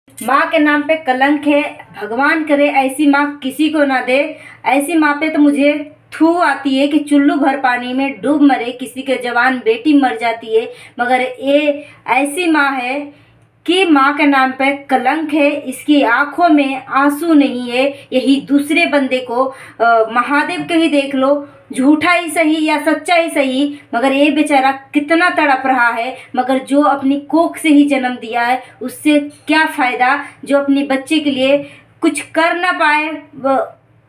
माँ के नाम पे कलंक है। भगवान करे ऐसी माँ किसी को ना दे। ऐसी माँ पे तो मुझे थू आती है कि चुल्लू भर पानी में डूब मरे, किसी के जवान बेटी मर जाती है, मगर ये ऐसी माँ है कि माँ के नाम पे कलंक है। इसकी आंखों में आंसू नहीं है। यही दूसरे बंदे को महादेव के ही देख लो, झूठा ही सही या सच्चा ही सही, मगर ये बेचारा कितना तड़प रहा है। मगर जो अपनी कोख से ही जन्म दिया है उससे क्या फ़ायदा, जो अपनी बच्चे के लिए कुछ कर ना पाए।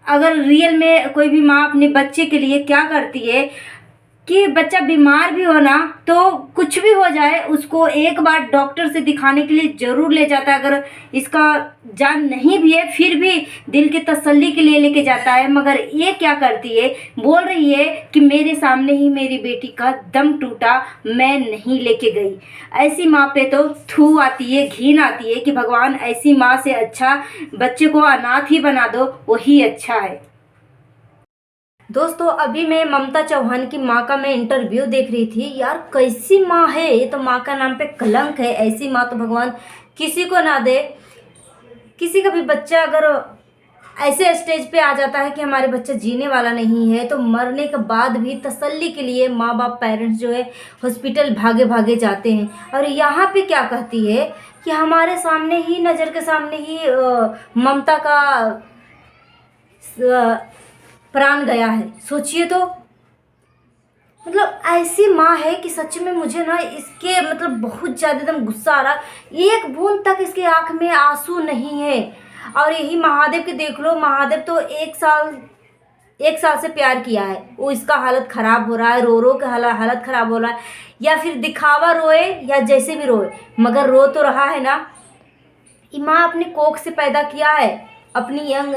अगर रियल में कोई भी माँ अपने बच्चे के लिए क्या करती है कि बच्चा बीमार भी हो ना, तो कुछ भी हो जाए उसको एक बार डॉक्टर से दिखाने के लिए ज़रूर ले जाता है। अगर इसका जान नहीं भी है फिर भी दिल की तसल्ली के लिए लेके जाता है। मगर ये क्या करती है, बोल रही है कि मेरे सामने ही मेरी बेटी का दम टूटा, मैं नहीं लेके गई। ऐसी माँ पे तो थू आती है, घिन आती है कि भगवान ऐसी माँ से अच्छा बच्चे को अनाथ ही बना दो, वही अच्छा है। दोस्तों अभी मैं ममता चौहान की माँ का मैं इंटरव्यू देख रही थी। यार कैसी माँ है ये, तो माँ का नाम पे कलंक है। ऐसी माँ तो भगवान किसी को ना दे। किसी का भी बच्चा अगर ऐसे स्टेज पे आ जाता है कि हमारे बच्चा जीने वाला नहीं है, तो मरने के बाद भी तसल्ली के लिए माँ बाप पेरेंट्स जो है हॉस्पिटल भागे भागे जाते हैं। और यहाँ पे क्या कहती है कि हमारे सामने ही, नज़र के सामने ही ममता का प्राण गया है। सोचिए तो, मतलब ऐसी माँ है कि सच में मुझे ना इसके मतलब बहुत ज़्यादा एकदम गुस्सा आ रहा। एक बूंद तक इसके आंख में आंसू नहीं है। और यही महादेव के देख लो, महादेव तो एक साल से प्यार किया है, वो इसका हालत ख़राब हो रहा है, रो रो के हालत ख़राब हो रहा है, या फिर दिखावा रोए या जैसे भी रोए, मगर रो तो रहा है ना। ये माँ अपनी कोख से पैदा किया है, अपनी यंग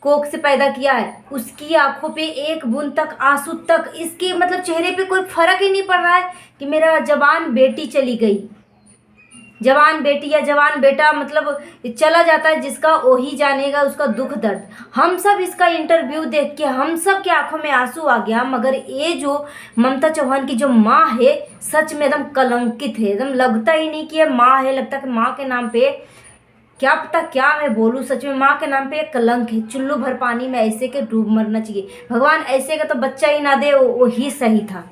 कोख से पैदा किया है। उसकी आंखों पे एक बूंद तक आंसू तक, इसके मतलब चेहरे पे कोई फर्क ही नहीं पड़ रहा है कि मेरा जवान बेटी चली गई। जवान बेटी या जवान बेटा मतलब चला जाता है, जिसका वही जानेगा उसका दुख दर्द। हम सब इसका इंटरव्यू देख के हम सब की आंखों में आंसू आ गया। मगर ये जो ममता चौहान की जो माँ है, सच में एकदम कलंकित है। एकदम लगता ही नहीं कि ये माँ है, लगता है कि माँ के नाम पे क्या पता क्या मैं बोलूँ। सच में माँ के नाम पे एक कलंक है। चुल्लू भर पानी में ऐसे के डूब मरना चाहिए। भगवान ऐसे का तो बच्चा ही ना दे, वो ही सही था।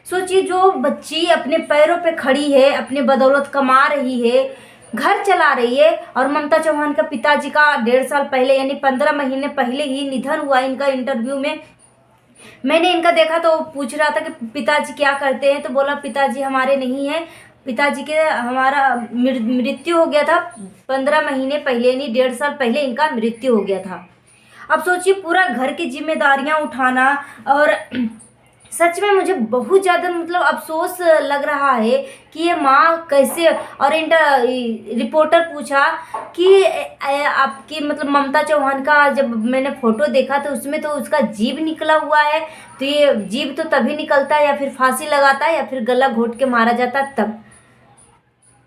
सोचिए, जो बच्ची अपने पैरों पे खड़ी है, अपने बदौलत कमा रही है, घर चला रही है, और ममता चौहान का पिताजी का 1.5 साल पहले यानी 15 महीने पहले ही निधन हुआ। इनका इंटरव्यू में मैंने इनका देखा तो पूछ रहा था कि पिताजी क्या करते हैं, तो बोला पिताजी हमारे नहीं है, पिताजी के हमारा मृत्यु हो गया था 15 महीने पहले, यानी 1.5 साल पहले इनका मृत्यु हो गया था। अब सोचिए, पूरा घर की जिम्मेदारियां उठाना। और सच में मुझे बहुत ज़्यादा मतलब अफसोस लग रहा है कि ये माँ कैसे। और रिपोर्टर पूछा कि आपकी मतलब ममता चौहान का जब मैंने फ़ोटो देखा तो उसमें तो उसका जीभ निकला हुआ है, तो ये जीभ तो तभी निकलता है या फिर फांसी लगाता है या फिर गला घोट के मारा जाता है तब।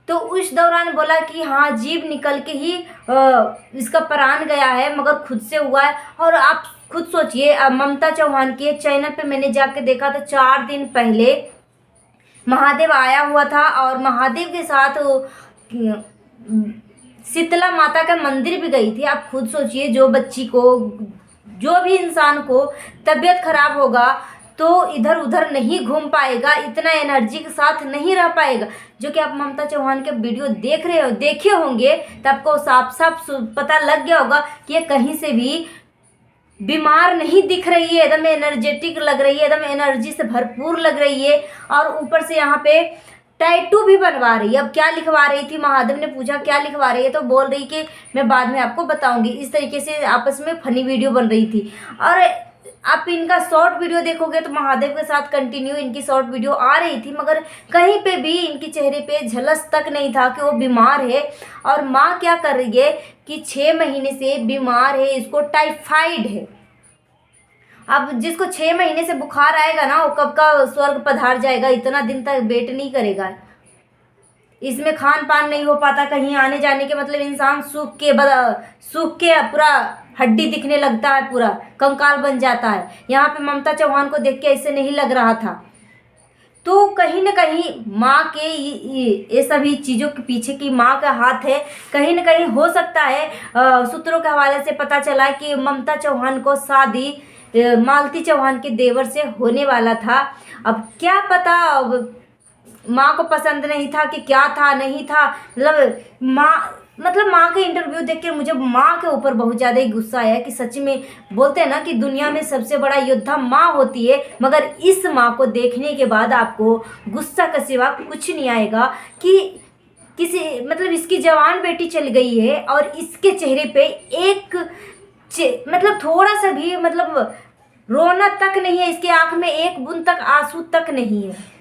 तो उस दौरान बोला कि हाँ, जीभ निकल के ही इसका प्राण गया है, मगर खुद से हुआ है। और आप खुद सोचिए, ममता चौहान के चैनल पे मैंने जाके देखा तो 4 दिन पहले महादेव आया हुआ था, और महादेव के साथ शीतला माता का मंदिर भी गई थी। आप खुद सोचिए, जो बच्ची को, जो भी इंसान को तबीयत खराब होगा तो इधर उधर नहीं घूम पाएगा, इतना एनर्जी के साथ नहीं रह पाएगा। जो कि आप ममता चौहान के वीडियो देखे होंगे, तो आपको साफ साफ पता लग गया होगा कि ये कहीं से भी बीमार नहीं दिख रही है, एकदम एनर्जेटिक लग रही है, एकदम एनर्जी से भरपूर लग रही है। और ऊपर से यहाँ पे टैटू भी बनवा रही है। अब क्या लिखवा रही थी, महादेव ने पूछा क्या लिखवा रही है, तो बोल रही कि मैं बाद में आपको बताऊंगी। इस तरीके से आपस में फनी वीडियो बन रही थी। और आप इनका शॉर्ट वीडियो देखोगे तो महादेव के साथ कंटिन्यू इनकी शॉर्ट वीडियो आ रही थी, मगर कहीं पे भी इनके चेहरे पे झलस तक नहीं था कि वो बीमार है। और माँ क्या कर रही है कि 6 महीने से बीमार है, इसको टाइफाइड है। अब जिसको 6 महीने से बुखार आएगा ना, वो कब का स्वर्ग पधार जाएगा, इतना दिन तक वेट नहीं करेगा। इसमें खान पान नहीं हो पाता, कहीं आने जाने के मतलब इंसान सूख के पूरा हड्डी दिखने लगता है, पूरा कंकाल बन जाता है। यहाँ पे ममता चौहान को देख के ऐसे नहीं लग रहा था। तो कहीं न कहीं माँ के ये सभी चीज़ों के पीछे की माँ का हाथ है। कहीं न कहीं हो सकता है सूत्रों के हवाले से पता चला कि ममता चौहान को शादी मालती चौहान के देवर से होने वाला था। अब क्या पता, अब माँ को पसंद नहीं था कि क्या था नहीं था, माँ का इंटरव्यू देख के मुझे माँ के ऊपर बहुत ज़्यादा ही गुस्सा आया कि सच में बोलते हैं ना कि दुनिया में सबसे बड़ा योद्धा माँ होती है, मगर इस माँ को देखने के बाद आपको गुस्सा का सिवा कुछ नहीं आएगा कि किसी इसकी जवान बेटी चल गई है और इसके चेहरे पे एक थोड़ा सा भी रोना तक नहीं है, इसके आंख में एक बूंद तक आंसू तक नहीं है।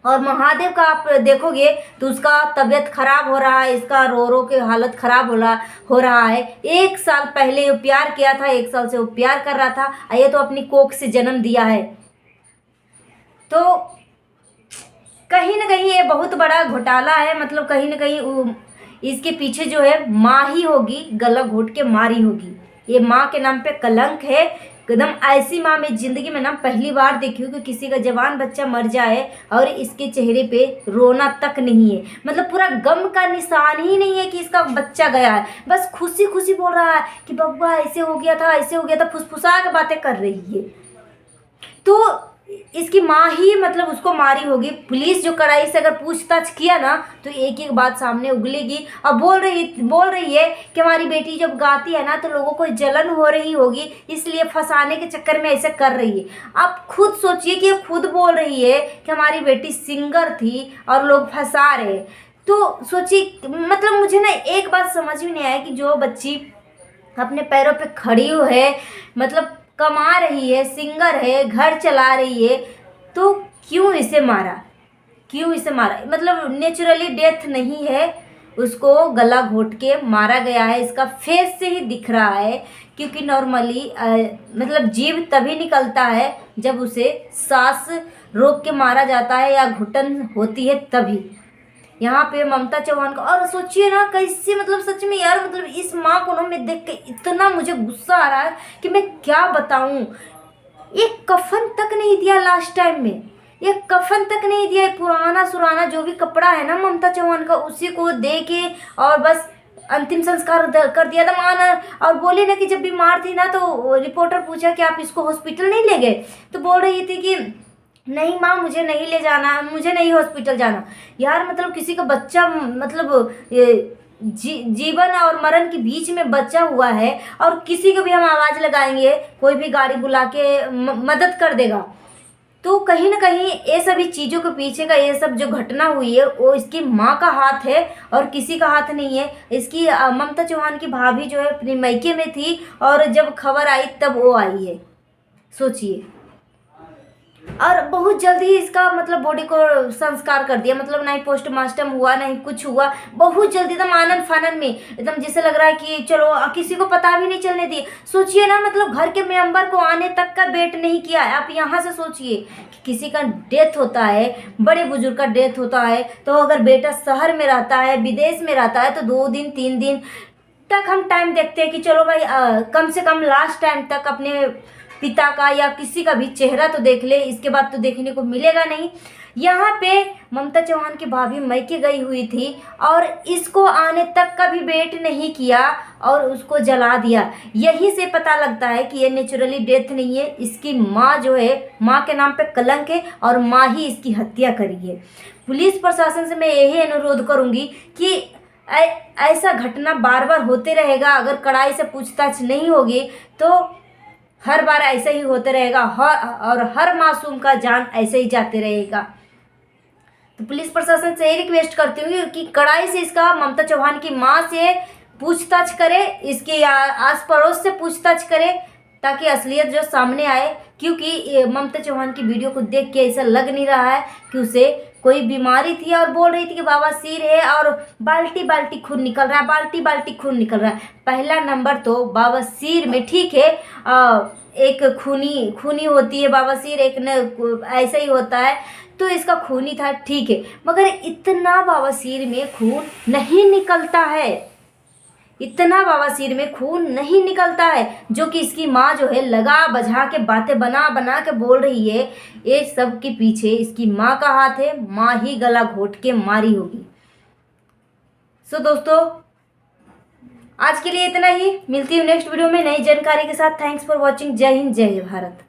और महादेव का आप देखोगे तो उसका तबीयत खराब हो रहा है, इसका रो रो के हालत खराब हो रहा है। 1 साल पहले वो प्यार किया था, 1 साल से वो प्यार कर रहा था, ये तो अपनी कोख से जन्म दिया है। तो कहीं ना कहीं ये बहुत बड़ा घोटाला है, कहीं ना कहीं इसके पीछे जो है माँ ही होगी, गला घोट के मारी होगी। ये माँ के नाम पे कलंक है एकदम। ऐसी माँ मैं ज़िंदगी में ना पहली बार देखी हूँ कि किसी का जवान बच्चा मर जाए और इसके चेहरे पे रोना तक नहीं है, पूरा गम का निशान ही नहीं है कि इसका बच्चा गया है। बस खुशी खुशी बोल रहा है कि बब्बा ऐसे हो गया था, ऐसे हो गया था, फुसफुसा के बातें कर रही है। तो इसकी माँ ही उसको मारी होगी। पुलिस जो कड़ाई से अगर पूछताछ किया ना तो एक एक बात सामने उगलेगी। अब बोल रही है कि हमारी बेटी जब गाती है ना तो लोगों को जलन हो रही होगी, इसलिए फंसाने के चक्कर में ऐसे कर रही है। आप खुद सोचिए कि खुद बोल रही है कि हमारी बेटी सिंगर थी और लोग फंसा रहे। तो सोचिए, मुझे ना एक बात समझ में नहीं आया कि जो बच्ची अपने पैरों पे खड़ी है, कमा रही है, सिंगर है, घर चला रही है, तो क्यों इसे मारा? नेचुरली डेथ नहीं है, उसको गला घोट के मारा गया है। इसका फेस से ही दिख रहा है, क्योंकि नॉर्मली जीव तभी निकलता है जब उसे सांस रोक के मारा जाता है या घुटन होती है तभी। यहाँ पे ममता चौहान का, और सोचिए ना कैसे सच में यार इस माँ को ना मैं देख के इतना मुझे गुस्सा आ रहा है कि मैं क्या बताऊँ। एक कफन तक नहीं दिया लास्ट टाइम में, एक कफन तक नहीं दिया। पुराना सुराना जो भी कपड़ा है ना ममता चौहान का, उसी को दे के और बस अंतिम संस्कार कर दिया था माना। और बोली ना कि जब बीमार थी ना तो रिपोर्टर पूछा कि आप इसको हॉस्पिटल नहीं ले गए, तो बोल रही थी कि नहीं माँ, मुझे नहीं ले जाना, मुझे नहीं हॉस्पिटल जाना। यार किसी का बच्चा जीवन और मरण के बीच में बचा हुआ है और किसी को भी हम आवाज़ लगाएंगे, कोई भी गाड़ी बुला के मदद कर देगा। तो कहीं ना कहीं ये सभी चीज़ों के पीछे का ये सब जो घटना हुई है वो इसकी माँ का हाथ है और किसी का हाथ नहीं है। इसकी ममता चौहान की भाभी जो है अपने मायके में थी और जब खबर आई तब वो आई है, सोचिए। और बहुत जल्दी ही इसका बॉडी को संस्कार कर दिया, ना ही पोस्टमार्टम हुआ, नहीं कुछ हुआ, बहुत जल्दी एकदम आनन फानन में, एकदम जैसे लग रहा है कि चलो किसी को पता भी नहीं चलने दिए। सोचिए ना, घर के मेंबर को आने तक का वेट नहीं किया है। आप यहाँ से सोचिए कि किसी का डेथ होता है, बड़े बुजुर्ग का डेथ होता है, तो अगर बेटा शहर में रहता है, विदेश में रहता है, तो 2 दिन 3 दिन तक हम टाइम देखते हैं कि चलो भाई कम से कम लास्ट टाइम तक अपने पिता का या किसी का भी चेहरा तो देख ले, इसके बाद तो देखने को मिलेगा नहीं। यहाँ पे ममता चौहान की भाभी मायके गई हुई थी और इसको आने तक का भी वेट नहीं किया और उसको जला दिया। यही से पता लगता है कि ये नेचुरली डेथ नहीं है, इसकी माँ जो है, माँ के नाम पे कलंक है और माँ ही इसकी हत्या करी है। पुलिस प्रशासन से मैं यही अनुरोध करूँगी कि ऐसा घटना बार बार होते रहेगा, अगर कड़ाई से पूछताछ नहीं होगी तो हर बार ऐसा ही होते रहेगा और हर मासूम का जान ऐसे ही जाते रहेगा। तो पुलिस प्रशासन से यही रिक्वेस्ट करती हूँ कि कड़ाई से इसका ममता चौहान की माँ से पूछताछ करे, इसके आस पड़ोस से पूछताछ करे, ताकि असलियत जो सामने आए। क्योंकि ममता चौहान की वीडियो को देख के ऐसा लग नहीं रहा है कि उसे कोई बीमारी थी और बोल रही थी कि बवासीर है और बाल्टी बाल्टी खून निकल रहा है, बाल्टी बाल्टी खून निकल रहा है। पहला नंबर तो बवासीर में ठीक है, एक खूनी होती है बवासीर, एक न ऐसा ही होता है, तो इसका खूनी था ठीक है, मगर इतना बवासीर में खून नहीं निकलता है। इतना बवासीर में खून नहीं निकलता है जो कि इसकी माँ जो है लगा बझा के बातें बना बना के बोल रही है। ये सब के पीछे इसकी माँ का हाथ है, माँ ही गला घोट के मारी होगी। सो दोस्तों आज के लिए इतना ही, मिलती हूँ नेक्स्ट वीडियो में नई जानकारी के साथ। Thanks for watching. जय हिंद, जय भारत।